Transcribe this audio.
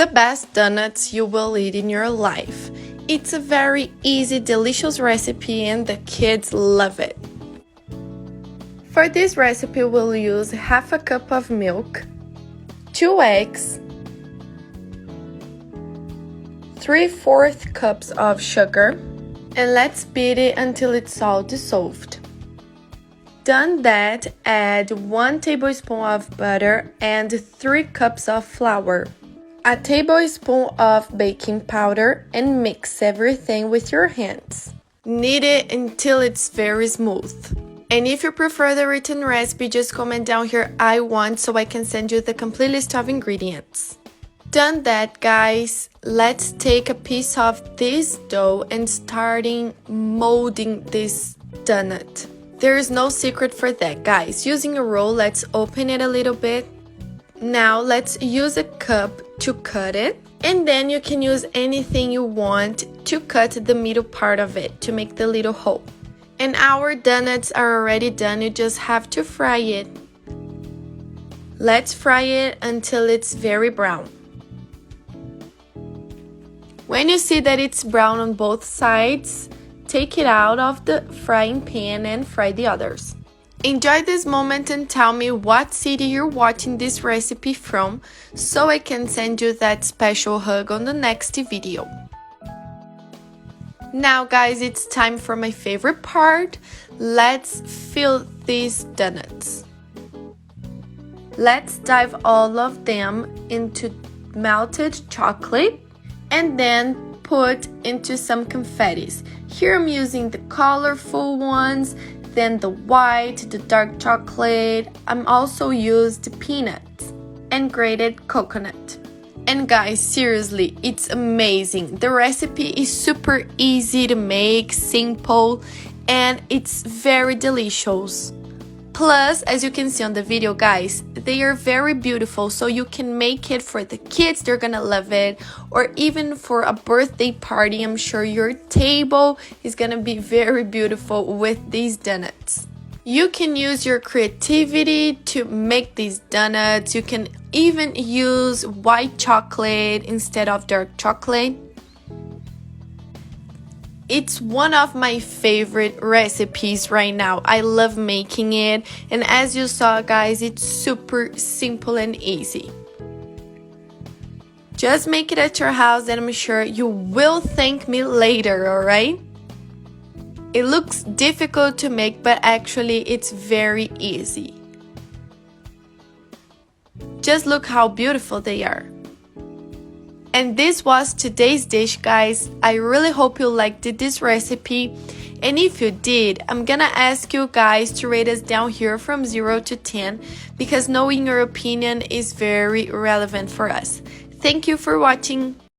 The best donuts you will eat in your life. It's a very easy, delicious recipe and the kids love it. For this recipe, we'll use half a cup of milk, 2 eggs, 3/4 cups of sugar, and let's beat it until it's all dissolved. Done that, add 1 tablespoon of butter and 3 cups of flour, a tablespoon of baking powder, and mix everything with your hands. Knead it until it's very smooth. And if you prefer the written recipe, just comment down here "I want" so I can send you the complete list of ingredients. Done that, guys, let's take a piece of this dough and starting molding this donut. There is no secret for that, guys. Using a roll, let's open it a little bit. Now let's use a cup to cut it, and then you can use anything you want to cut the middle part of it to make the little hole. And our donuts are already done, you just have to fry it. Let's fry it until it's very brown. When you see that it's brown on both sides, take it out of the frying pan and fry the others. Enjoy this moment and tell me what city you're watching this recipe from so I can send you that special hug on the next video. Now guys, it's time for my favorite part. Let's fill these donuts. Let's dive all of them into melted chocolate and then put into some confettis. Here I'm using the colorful ones, then the white, the dark chocolate. I'm also used peanuts and grated coconut. And guys, seriously, it's amazing. The recipe is super easy to make, simple, and it's very delicious. Plus, as you can see on the video, guys, they are very beautiful, so you can make it for the kids, they're gonna love it, or even for a birthday party. I'm sure your table is gonna be very beautiful with these donuts. You can use your creativity to make these donuts. You can even use white chocolate instead of dark chocolate. It's one of my favorite recipes right now. I love making it, and as you saw, guys, it's super simple and easy. Just make it at your house and I'm sure you will thank me later, alright? It looks difficult to make, but actually it's very easy. Just look how beautiful they are. And this was today's dish, guys. I really hope you liked this recipe. And if you did, I'm gonna ask you guys to rate us down here from 0 to 10 because knowing your opinion is very relevant for us. Thank you for watching.